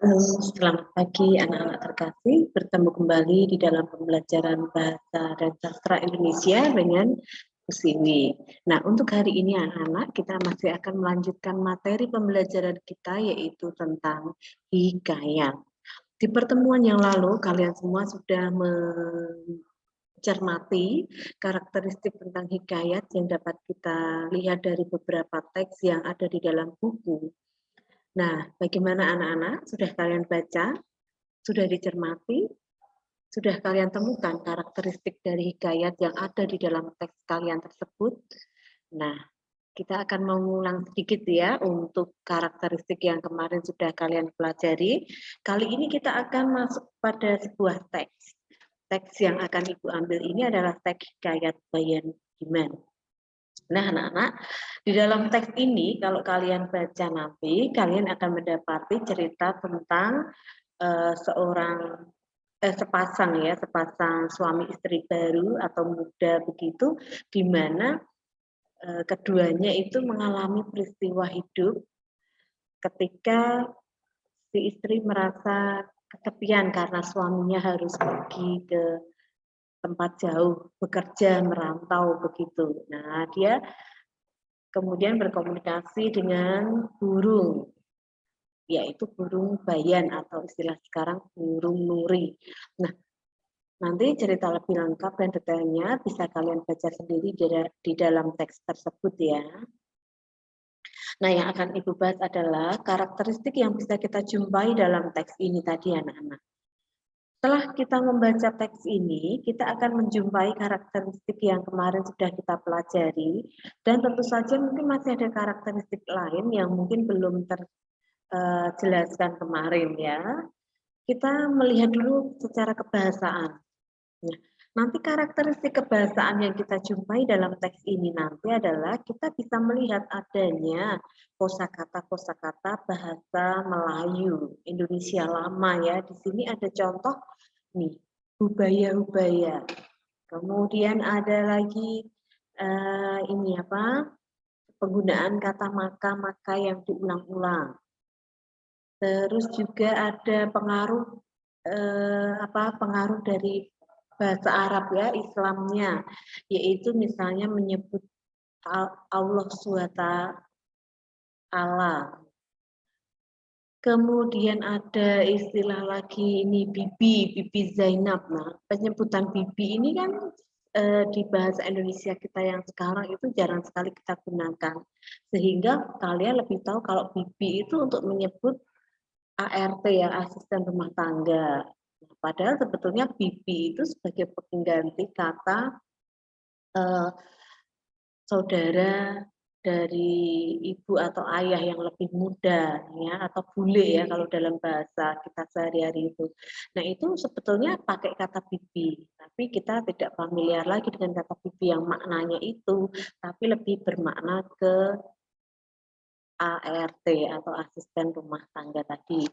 Selamat pagi anak-anak terkasih, bertemu kembali di dalam pembelajaran Bahasa dan Sastra Indonesia dengan Bu Siwi. Nah, untuk hari ini anak-anak kita masih akan melanjutkan materi pembelajaran kita yaitu tentang hikayat. Di pertemuan yang lalu kalian semua sudah mencermati karakteristik tentang hikayat yang dapat kita lihat dari beberapa teks yang ada di dalam buku. Nah, bagaimana anak-anak? Sudah kalian baca? Sudah dicermati? Sudah kalian temukan karakteristik dari hikayat yang ada di dalam teks kalian tersebut? Nah, kita akan mengulang sedikit ya untuk karakteristik yang kemarin sudah kalian pelajari. Kali ini kita akan masuk pada sebuah teks. Teks yang akan Ibu ambil ini adalah teks hikayat Bayan Diman. Nah, anak-anak, di dalam teks ini kalau kalian baca nanti, kalian akan mendapati cerita tentang sepasang suami istri baru atau muda begitu, di mana keduanya itu mengalami peristiwa hidup ketika si istri merasa kesepian karena suaminya harus pergi ke tempat jauh, bekerja, merantau begitu. Nah, dia kemudian berkomunikasi dengan burung, yaitu burung bayan atau istilah sekarang burung nuri. Nah, nanti cerita lebih lengkap dan detailnya bisa kalian baca sendiri di dalam teks tersebut ya. Nah, yang akan Ibu bahas adalah karakteristik yang bisa kita jumpai dalam teks ini tadi anak-anak. Setelah kita membaca teks ini, kita akan menjumpai karakteristik yang kemarin sudah kita pelajari, dan tentu saja mungkin masih ada karakteristik lain yang mungkin belum terjelaskan kemarin ya. Kita melihat dulu secara kebahasaan. Nah, nanti karakteristik kebahasaan yang kita jumpai dalam teks ini nanti adalah kita bisa melihat adanya kosakata-kosakata bahasa Melayu Indonesia lama ya. Di sini ada contoh nih, hubaya-hubaya. Kemudian ada lagi ini apa? Penggunaan kata maka-maka yang diulang-ulang. Terus juga ada pengaruh dari bahasa Arab ya, Islamnya, yaitu misalnya menyebut Allah SWT. Kemudian ada istilah lagi ini Bibi Zainab. Nah, penyebutan Bibi ini kan di bahasa Indonesia kita yang sekarang itu jarang sekali kita gunakan. Sehingga kalian lebih tahu kalau Bibi itu untuk menyebut ART ya, asisten rumah tangga. Nah, padahal sebetulnya Bibi itu sebagai pengganti kata saudara dari ibu atau ayah yang lebih muda ya, atau bule ya kalau dalam bahasa kita sehari-hari itu. Nah, itu sebetulnya pakai kata bibi, tapi kita tidak familiar lagi dengan kata bibi yang maknanya itu, tapi lebih bermakna ke ART atau asisten rumah tangga tadi.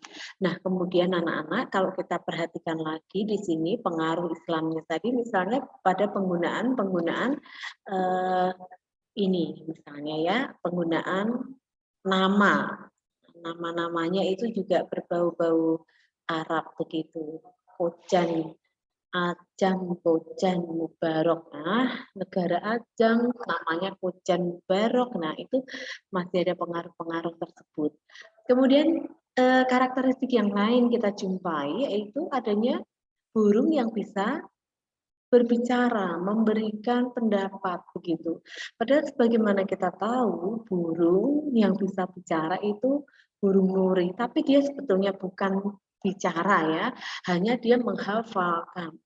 Nah, kemudian anak-anak kalau kita perhatikan lagi di sini pengaruh Islamnya tadi misalnya pada penggunaan ini misalnya ya, penggunaan nama-namanya itu juga berbau-bau Arab begitu. Kojan, Ajang, Kojan, Mubarok. Nah, negara Ajang namanya Kojan Mubarok. Nah, itu masih ada pengaruh-pengaruh tersebut. Kemudian karakteristik yang lain kita jumpai yaitu adanya burung yang bisa berbicara, memberikan pendapat begitu. Padahal sebagaimana kita tahu, burung yang bisa bicara itu burung nuri, tapi dia sebetulnya bukan bicara ya, hanya dia menghafalkan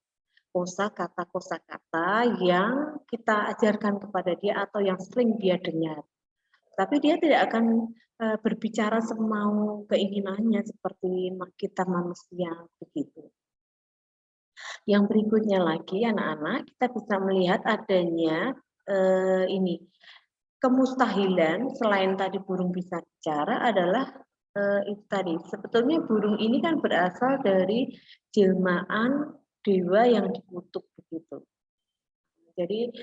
kosakata yang kita ajarkan kepada dia atau yang sering dia dengar. Tapi dia tidak akan berbicara semau keinginannya seperti kita manusia begitu. Yang berikutnya lagi anak-anak, kita bisa melihat adanya ini kemustahilan selain tadi burung bisa bicara adalah itu tadi. Sebetulnya burung ini kan berasal dari jelmaan dewa yang dikutuk begitu. Jadi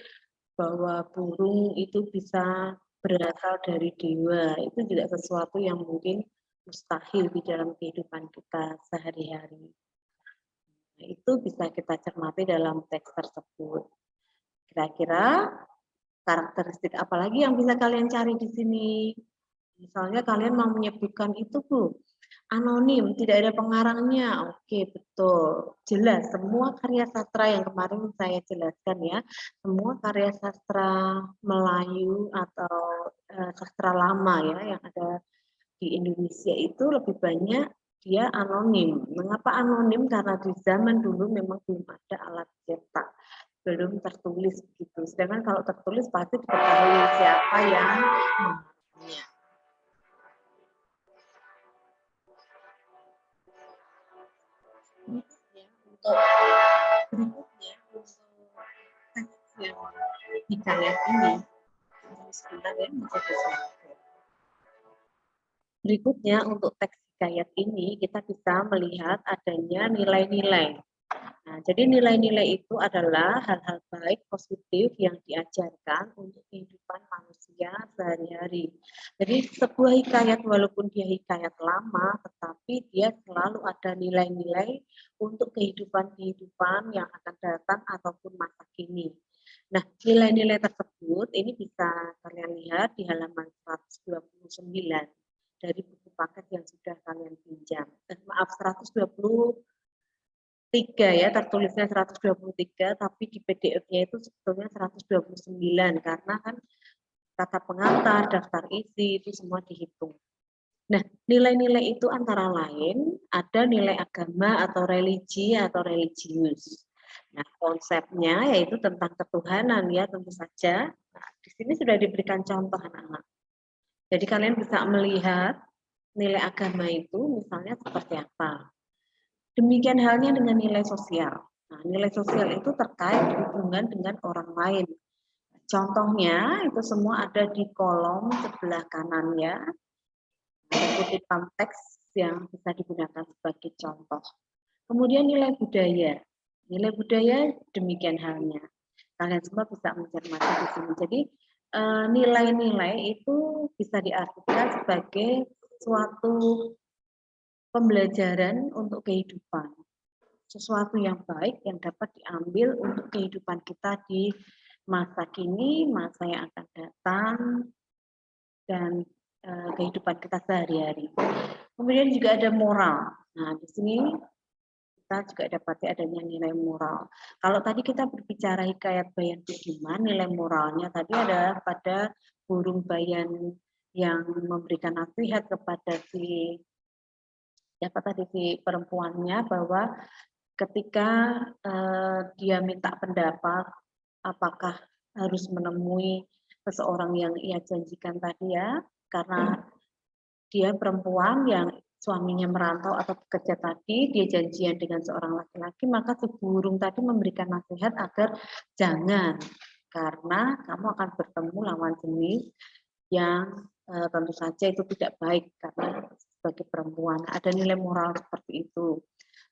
bahwa burung itu bisa berasal dari dewa itu juga sesuatu yang mungkin mustahil di dalam kehidupan kita sehari-hari. Nah, itu bisa kita cermati dalam teks tersebut. Kira-kira karakteristik apa lagi yang bisa kalian cari di sini? Misalnya kalian mau menyebutkan itu, Bu, anonim, tidak ada pengarangnya. Oke, betul. Jelas, semua karya sastra yang kemarin saya jelaskan ya, semua karya sastra Melayu atau sastra lama ya yang ada di Indonesia itu lebih banyak dia anonim. Mengapa anonim? Karena di zaman dulu memang belum ada alat cetak, belum tertulis begitu. Sedangkan kalau tertulis pasti diketahui siapa yang mengarangnya. Untuk berikutnya untuk teks yang hikayat ini, sebentar ya, berikutnya untuk teks hikayat ini kita bisa melihat adanya nilai-nilai. Nah, jadi nilai-nilai itu adalah hal-hal baik positif yang diajarkan untuk kehidupan manusia sehari-hari. Jadi sebuah hikayat walaupun dia hikayat lama, tetapi dia selalu ada nilai-nilai untuk kehidupan-kehidupan yang akan datang ataupun masa kini. Nah, nilai-nilai tersebut ini bisa kalian lihat di halaman 129 dari buku paket yang sudah kalian pinjam. Maaf, 123 ya, tertulisnya 123, tapi di PDF-nya itu sebetulnya 129 karena kan kata pengantar, daftar isi itu semua dihitung. Nah, nilai-nilai itu antara lain ada nilai agama atau religi atau religius. Nah, konsepnya yaitu tentang ketuhanan ya tentu saja. Nah, di sini sudah diberikan contoh anak-anak. Jadi kalian bisa melihat nilai agama itu misalnya seperti apa. Demikian halnya dengan nilai sosial. Nah, nilai sosial itu terkait hubungan dengan orang lain. Contohnya itu semua ada di kolom sebelah kanannya. Ada kutipan teks yang bisa digunakan sebagai contoh. Kemudian nilai budaya. Nilai budaya demikian halnya. Kalian semua bisa mencermati di sini. Jadi nilai-nilai itu bisa diartikan sebagai suatu pembelajaran untuk kehidupan. Sesuatu yang baik yang dapat diambil untuk kehidupan kita di masa kini, masa yang akan datang, dan kehidupan kita sehari-hari. Kemudian juga ada moral. Nah, di sini kita juga dapati adanya nilai moral. Kalau tadi kita berbicara hikayat Bayan Budiman, nilai moralnya tadi ada pada burung bayan yang memberikan nasihat kepada si perempuannya bahwa ketika dia minta pendapat apakah harus menemui seseorang yang ia janjikan tadi ya, karena dia perempuan yang suaminya merantau atau bekerja tadi, dia janjian dengan seorang laki-laki, maka si burung tadi memberikan nasihat agar jangan, karena kamu akan bertemu lawan jenis yang tentu saja itu tidak baik karena sebagai perempuan. Ada nilai moral seperti itu.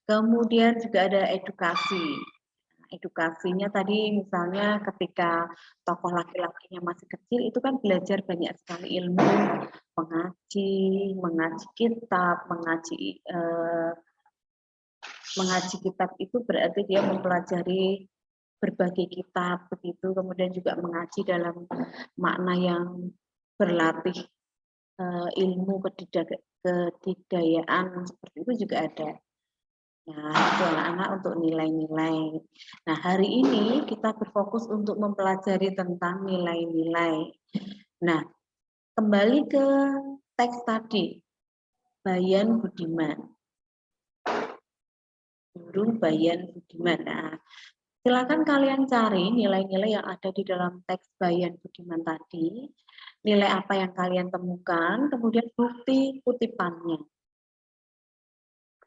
Kemudian juga ada edukasi. Edukasinya tadi misalnya ketika tokoh laki-lakinya masih kecil itu kan belajar banyak sekali ilmu, mengaji kitab, mengaji kitab itu berarti dia mempelajari berbagai kitab begitu, kemudian juga mengaji dalam makna yang berlatih ilmu kedidayaan seperti itu juga ada. Nah, itu anak-anak untuk nilai-nilai. Nah, hari ini kita berfokus untuk mempelajari tentang nilai-nilai. Nah, kembali ke teks tadi, Bayan Budiman. Burung Bayan Budiman. Nah, silakan kalian cari nilai-nilai yang ada di dalam teks Bayan Budiman tadi. Nilai apa yang kalian temukan, kemudian bukti kutipannya.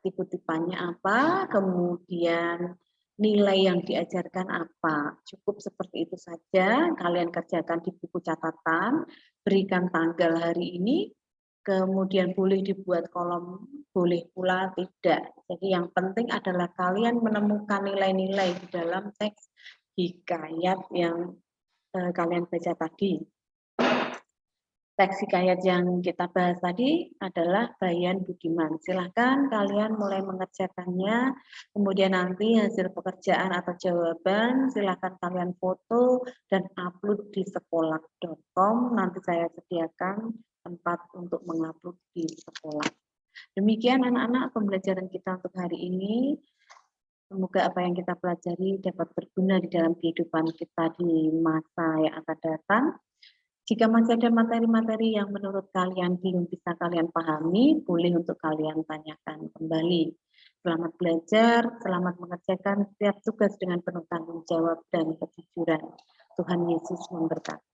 Kutipannya apa, kemudian nilai yang diajarkan apa. Cukup seperti itu saja, kalian kerjakan di buku catatan, berikan tanggal hari ini, kemudian boleh dibuat kolom, boleh pula tidak. Jadi yang penting adalah kalian menemukan nilai-nilai di dalam teks hikayat yang kalian baca tadi. Teks hikayat yang kita bahas tadi adalah Bayan Budiman. Silahkan kalian mulai mengerjakannya, kemudian nanti hasil pekerjaan atau jawaban silahkan kalian foto dan upload di sekolah.com. Nanti saya sediakan tempat untuk mengupload di sekolah. Demikian anak-anak pembelajaran kita untuk hari ini. Semoga apa yang kita pelajari dapat berguna di dalam kehidupan kita di masa yang akan datang. Jika masih ada materi-materi yang menurut kalian belum bisa kalian pahami, boleh untuk kalian tanyakan kembali. Selamat belajar, selamat mengerjakan setiap tugas dengan penuh tanggung jawab dan kejujuran. Tuhan Yesus memberkati.